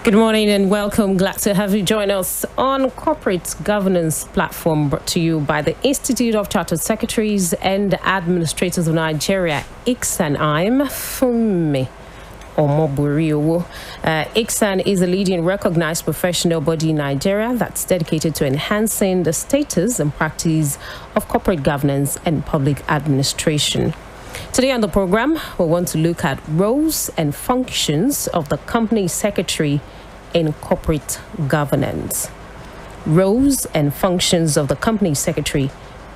Good morning and welcome. Glad to have you join us on Corporate Governance Platform, brought to you by the Institute of Chartered Secretaries and Administrators of Nigeria, ICSAN. I'm Funmi Omoburiwo. ICSAN is a leading recognized professional body in Nigeria that's dedicated to enhancing the status and practice of corporate governance and public administration. Today on the program, we want to look at roles and functions of the company secretary in corporate governance. Roles and functions of the company secretary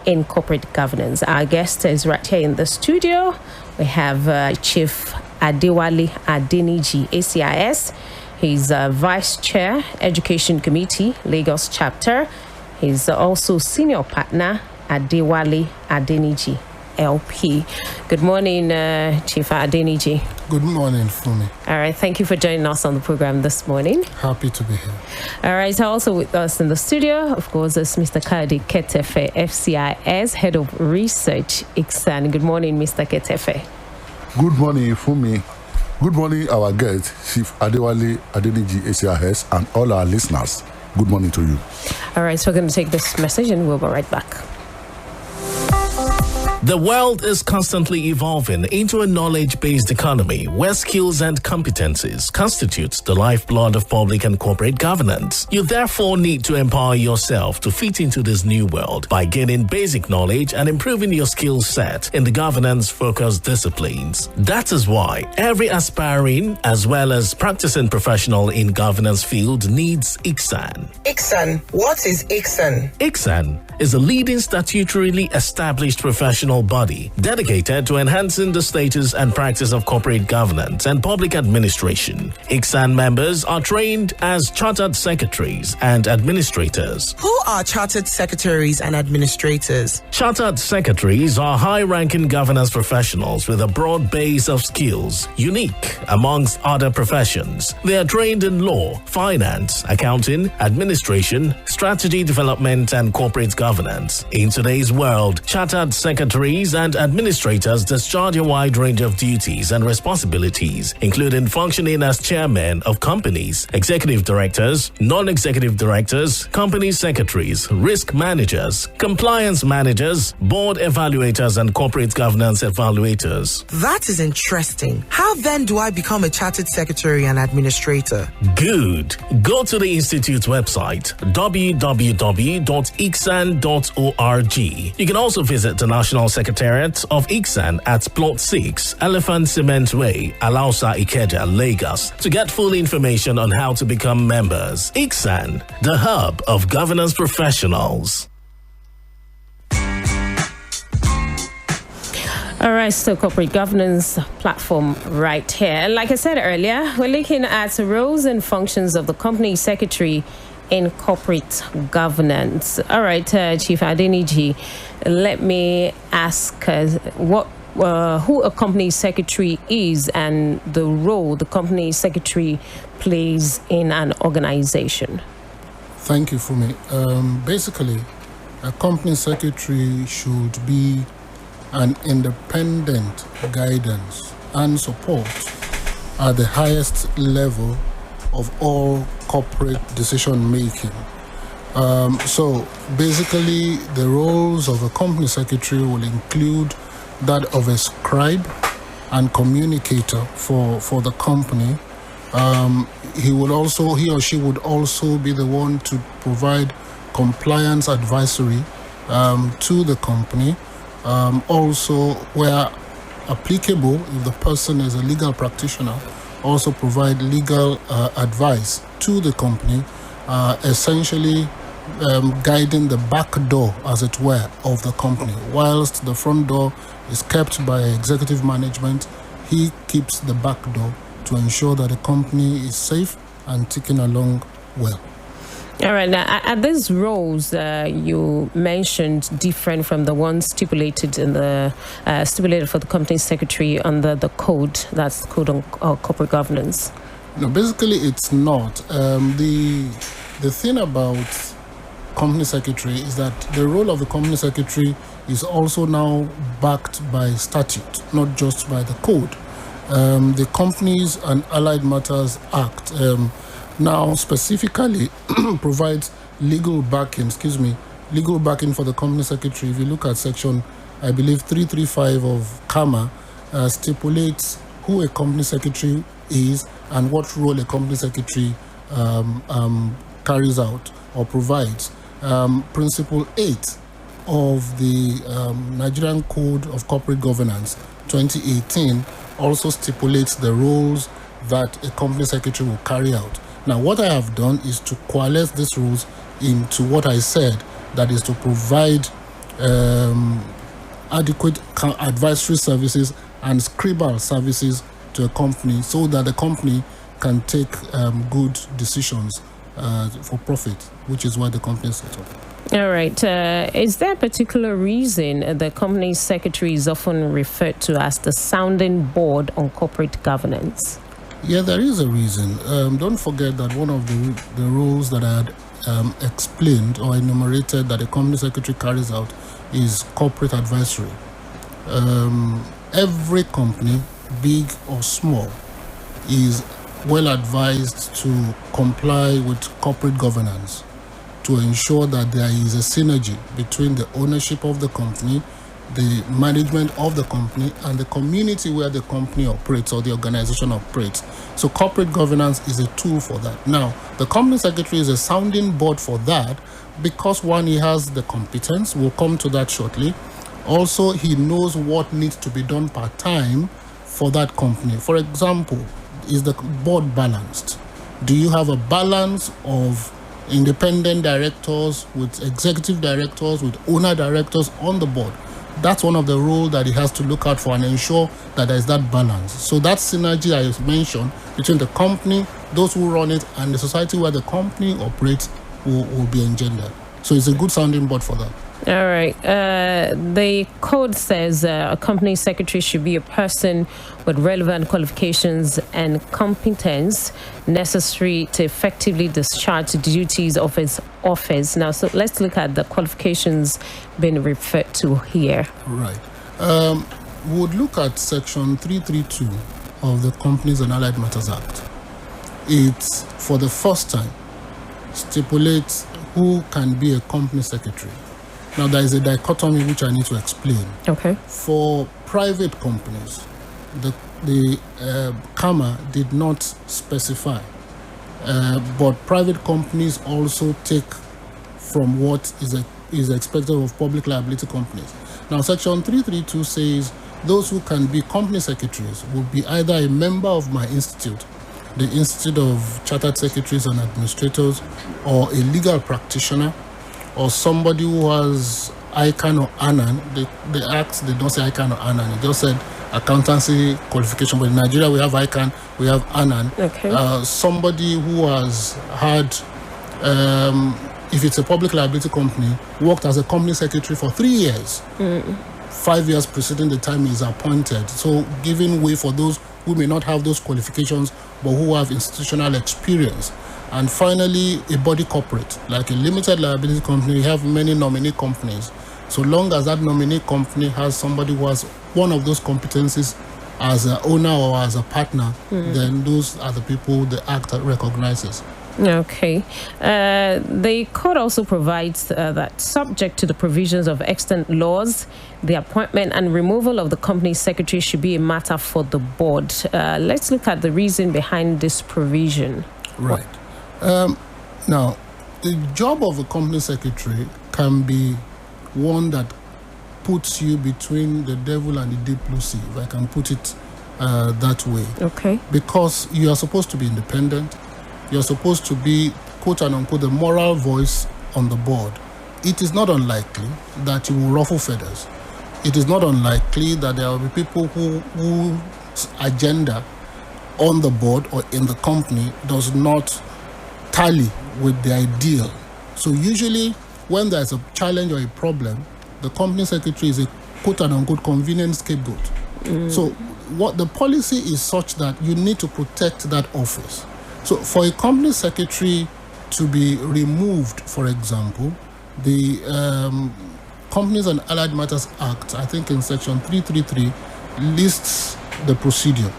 in corporate governance. Our guest is right here in the studio. We have Chief ADEWALE ADENIJI, ACIS. He's Vice Chair, Education Committee, Lagos Chapter. He's also Senior Partner, ADEWALE ADENIJI, LP. Good morning, Chief ADENIJI. Good morning, Fumi. All right, thank you for joining us on the program this morning. Happy to be here. All right, so also with us in the studio, of course, is Mr. Kade Ketefe, FCIS, Head of Research, ICSAN. Good morning, Mr. Ketefe. Good morning, Fumi. Good morning, our guest, Chief ADEWALE ADENIJI, ACIS, and all our listeners. Good morning to you. All right, so we're going to take this message and we'll be right back. The world is constantly evolving into a knowledge-based economy where skills and competencies constitute the lifeblood of public and corporate governance. You therefore need to empower yourself to fit into this new world by gaining basic knowledge and improving your skill set in the governance-focused disciplines. That is why every aspiring as well as practicing professional in governance field needs ICSAN. ICSAN. What is ICSAN? ICSAN is a leading statutorily established professional body dedicated to enhancing the status and practice of corporate governance and public administration. ICSAN members are trained as chartered secretaries and administrators. Who are chartered secretaries and administrators? Chartered secretaries are high-ranking governance professionals with a broad base of skills, unique amongst other professions. They are trained in law, finance, accounting, administration, strategy development, and corporate governance. In today's world, chartered secretaries and administrators discharge a wide range of duties and responsibilities, including functioning as chairmen of companies, executive directors, non-executive directors, company secretaries, risk managers, compliance managers, board evaluators, and corporate governance evaluators. That is interesting. How then do I become a chartered secretary and administrator? Good. Go to the Institute's website, www.icsan.org. You can also visit the National Secretariat of ICSAN at Plot 6, Elephant Cement Way, Alausa, Ikeja, Lagos, to get full information on how to become members. ICSAN, the hub of governance professionals. All right, so corporate governance platform right here. Like I said earlier, we're looking at roles and functions of the company secretary in corporate governance. All right, Chief ADENIJI, let me ask who a company secretary is and the role the company secretary plays in an organization. Thank you, Fumi. Basically, a company secretary should be an independent guidance and support at the highest level of all corporate decision making. So basically, the roles of a company secretary will include that of a scribe and communicator for the company. He or she would also be the one to provide compliance advisory to the company. Also, where applicable, if the person is a legal practitioner, also provide legal advice to the company, essentially guiding the back door, as it were, of the company. Whilst the front door is kept by executive management, he keeps the back door to ensure that the company is safe and ticking along well. All right. Now, are these roles you mentioned different from the ones stipulated in the stipulated for the company secretary under the code? That's the code on corporate governance. No, basically it's not. The thing about company secretary is that the role of the company secretary is also now backed by statute, not just by the code. The Companies and Allied Matters Act now specifically provides legal backing for the company secretary. If you look at section, I believe 335 of CAMA, stipulates who a company secretary is and what role a company secretary carries out or provides. Principle 8 of the Nigerian Code of Corporate Governance 2018 also stipulates the roles that a company secretary will carry out. Now, what I have done is to coalesce these rules into what I said, that is to provide adequate advisory services and scribal services to a company so that the company can take good decisions for profit, which is why the company is set up. All right. Is there a particular reason the company secretary is often referred to as the sounding board on corporate governance? Yeah, there is a reason. Don't forget that one of the roles that I had explained or enumerated that a company secretary carries out is corporate advisory. Every company, big or small, is well advised to comply with corporate governance to ensure that there is a synergy between the ownership of the company, the management of the company, and the community where the company operates or the organization operates. So corporate governance is a tool for that. Now, the company secretary is a sounding board for that because, one, he has the competence. We'll come to that shortly. Also, he knows what needs to be done part-time for that company. For example, is the board balanced? Do you have a balance of independent directors with executive directors, with owner directors on the board? That's one of the roles that he has to look out for and ensure that there is that balance. So that synergy I mentioned between the company, those who run it, and the society where the company operates will be engendered. So it's a good sounding board for that. All right. The code says a company secretary should be a person with relevant qualifications and competence necessary to effectively discharge the duties of his office. Now, so let's look at the qualifications being referred to here. Right. We would look at section 332 of the Companies and Allied Matters Act. It, for the first time, stipulates who can be a company secretary. Now, there is a dichotomy which I need to explain. Okay. For private companies, the CAMA did not specify, but private companies also take from what is expected of public liability companies. Now, Section 332 says those who can be company secretaries will be either a member of my institute, the Institute of Chartered Secretaries and Administrators, or a legal practitioner, or somebody who has ICAN or ANAN. The Act did not say ICAN or ANAN. It just said accountancy qualification. But in Nigeria, we have ICAN, we have ANAN. Okay. Somebody who has had, if it's a public liability company, worked as a company secretary for 3 years. 5 years preceding the time he is appointed. So giving way for those who may not have those qualifications, but who have institutional experience. And finally, a body corporate, like a limited liability company. We have many nominee companies. So long as that nominee company has somebody who has one of those competencies as an owner or as a partner, then those are the people the Act recognizes. Okay. The code also provides that subject to the provisions of extant laws, the appointment and removal of the company secretary should be a matter for the board. Let's look at the reason behind this provision. Right. Now, the job of a company secretary can be one that puts you between the devil and the deep blue sea, if I can put it that way. Okay. Because you are supposed to be independent. You're supposed to be, quote and unquote, the moral voice on the board. It is not unlikely that you will ruffle feathers. It is not unlikely that there will be people whose agenda on the board or in the company does not tally with the ideal. So usually when there's a challenge or a problem, the company secretary is a quote and unquote convenient scapegoat. So what the policy is such that you need to protect that office. So for a company secretary to be removed, for example, the Companies and Allied Matters Act, I think in section 333, lists the procedure.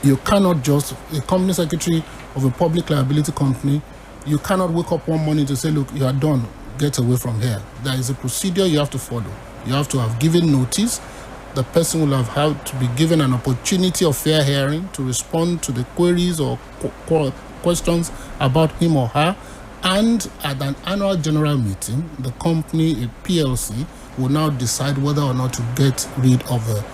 You cannot just, a company secretary of a public liability company, you cannot wake up one morning to say, look, you are done, get away from here. There is a procedure you have to follow. You have to have given notice. The person will have had to be given an opportunity of fair hearing to respond to the queries or questions about him or her. And at an annual general meeting, the company, a PLC, will now decide whether or not to get rid of the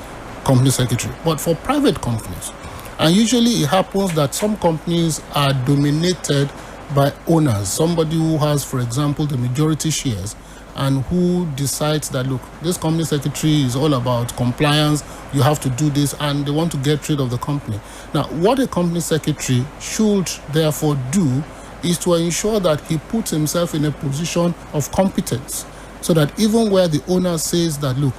company secretary. But for private companies, and usually it happens that some companies are dominated by owners, somebody who has, for example, the majority shares, and who decides that, look, this company secretary is all about compliance, you have to do this, and they want to get rid of the company. Now, what a company secretary should therefore do is to ensure that he puts himself in a position of competence, so that even where the owner says that, look,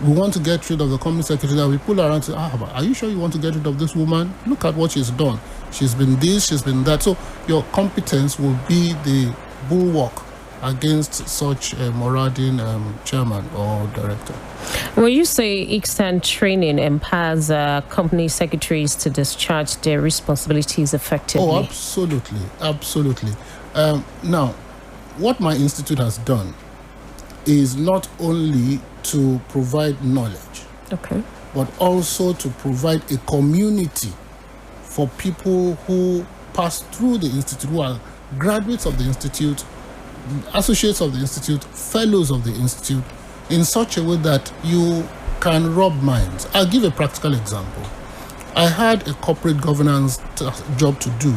we want to get rid of the company secretary, that we pull around and say, are you sure you want to get rid of this woman? Look at what she's done. She's been this, she's been that. So your competence will be the bulwark against such a marauding chairman or director. Well, you say ICSAN training empowers company secretaries to discharge their responsibilities effectively. Oh, absolutely, absolutely. Now, what my institute has done is not only to provide knowledge, okay, but also to provide a community for people who pass through the institute, who are graduates of the institute, associates of the institute, fellows of the institute, in such a way that you can rub minds. I'll give a practical example. I had a corporate governance job to do,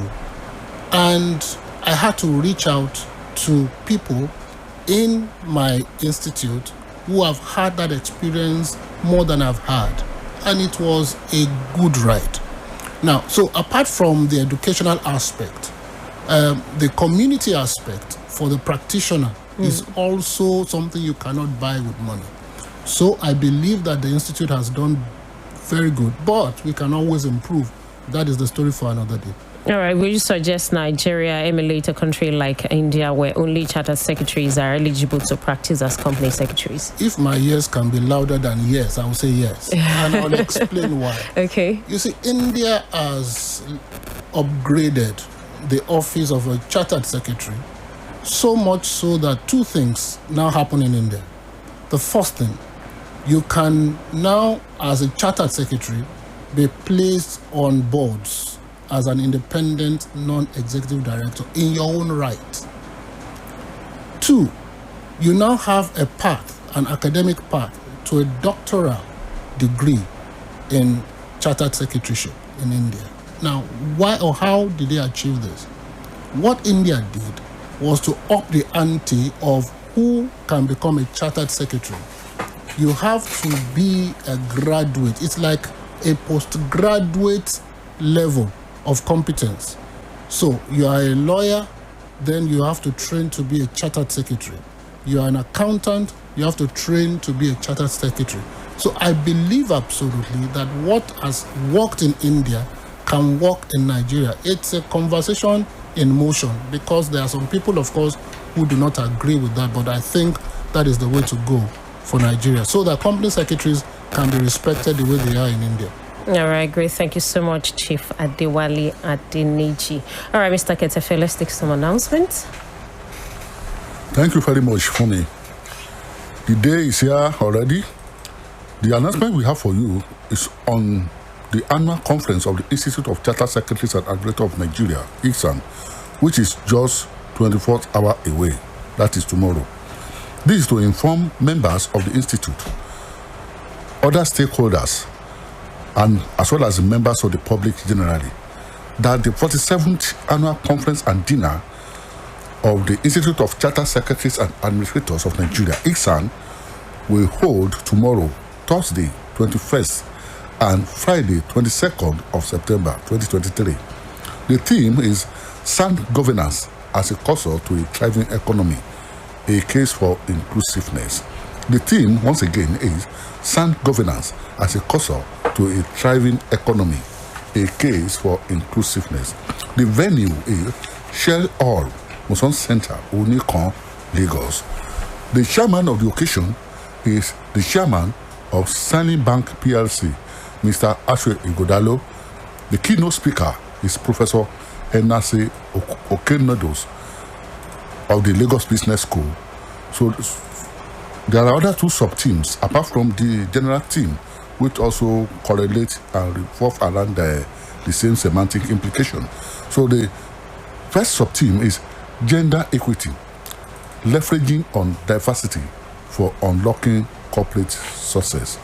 and I had to reach out to people in my institute who have had that experience more than I've had, and it was a good ride. Now, so apart from the educational aspect, the community aspect for the practitioner is also something you cannot buy with money. So I believe that the institute has done very good, but we can always improve. That is the story for another day. All right, will you suggest Nigeria emulate a country like India where only chartered secretaries are eligible to practice as company secretaries? If my yes can be louder than yes, I will say yes. And I'll explain why. Okay. You see, India has upgraded the office of a chartered secretary, so much so that two things now happen in India. The first thing, you can now, as a chartered secretary, be placed on boards as an independent non-executive director in your own right. Two, you now have a path, an academic path, to a doctoral degree in chartered secretaryship in India. Now, why or how did they achieve this? What India did was to up the ante of who can become a chartered secretary. You have to be a graduate. It's like a postgraduate level of competence. So you are a lawyer, then you have to train to be a chartered secretary. You are an accountant, you have to train to be a chartered secretary. So I believe absolutely that what has worked in India can work in Nigeria. It's a conversation in motion, because there are some people, of course, who do not agree with that, but I think that is the way to go for Nigeria, so that company secretaries can be respected the way they are in India. All right, great. Thank you so much, Chief ADEWALE ADENIJI. All right, Mr. Ketefe, let's take some announcements. Thank you very much, Fumi. The day is here already. The announcement we have for you is on the annual conference of the Institute of Chartered Secretaries and Administrators of Nigeria, ICSAN, which is just 24th hour away. That is tomorrow. This is to inform members of the Institute, other stakeholders, and as well as the members of the public generally, that the 47th annual conference and dinner of the Institute of Chartered Secretaries and Administrators of Nigeria, ICSAN, will hold tomorrow, Thursday, 21st, and Friday, 22nd of September, 2023. The theme is Sound Governance as a Cursor to a Thriving Economy, a Case for Inclusiveness. The theme, once again, is Sound Governance as a Cursor to a Thriving Economy, a Case for Inclusiveness. The venue is Shell Hall, Muson Center, Onikon, Lagos. The chairman of the occasion is the chairman of Sunny Bank PLC, Mr. Ashwe Igodalo. The keynote speaker is Professor NRC Okenados of the Lagos Business School. So there are other two sub-teams, apart from the general team, which also correlate and revolve around the same semantic implication. So the first sub-team is gender equity, leveraging on diversity for unlocking corporate success.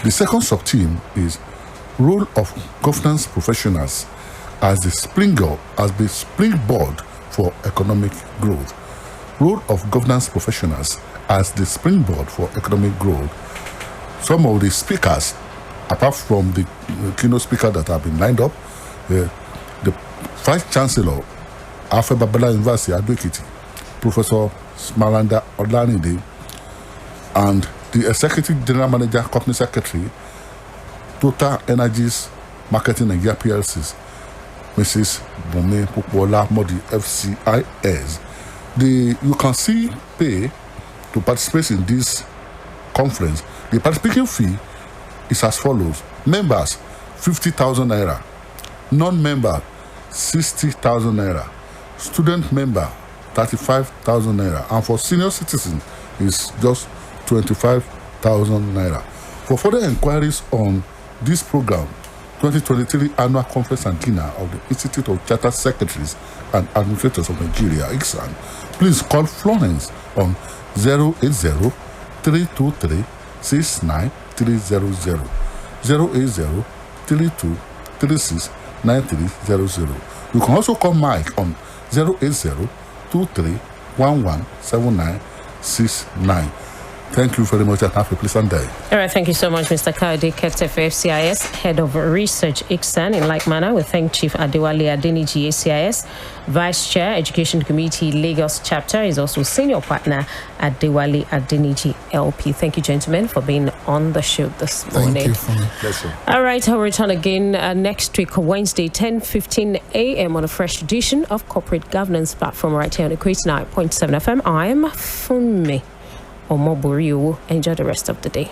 The second sub-team is role of governance professionals as the springboard for economic growth. Role of governance professionals as the springboard for economic growth. Some of the speakers, apart from the keynote speaker that have been lined up, the Vice Chancellor, Alfred Babala University, Adwekiti, Professor Smalanda Olanide, and the Executive General Manager, Company Secretary, Total Energies Marketing Nigeria PLCs, Mrs. Bome Pupola Modi, FCIS. You can see pay to participate in this conference. The participation fee is as follows. Members, 50,000 naira. Non-member, 60,000 naira. Student member, 35,000 naira. And for senior citizen, is just 25,000 naira. For further inquiries on this program, 2023 Annual Conference and Dinner of the Institute of Chartered Secretaries and Administrators of Nigeria, ICSAN, please call Florence on 080-323-69300, 080-3236-9300. You can also call Mike on 080-2311-7969. Thank you very much and have a pleasant day. All right, thank you so much, Mr. Kayode Kete, FCIS, Head of Research, ICSAN. In like manner, we thank Chief ADEWALE ADENIJI, ACIS, Vice Chair, Education Committee, Lagos Chapter, is also Senior Partner, ADEWALE ADENIJI, LP. Thank you, gentlemen, for being on the show this morning. Thank you. Pleasure. All right, I'll return again next week, Wednesday, 10:15 a.m. on a fresh edition of Corporate Governance Platform right here on the Equate 9.7 FM. I'm Funmi Omoburiu. Enjoy the rest of the day.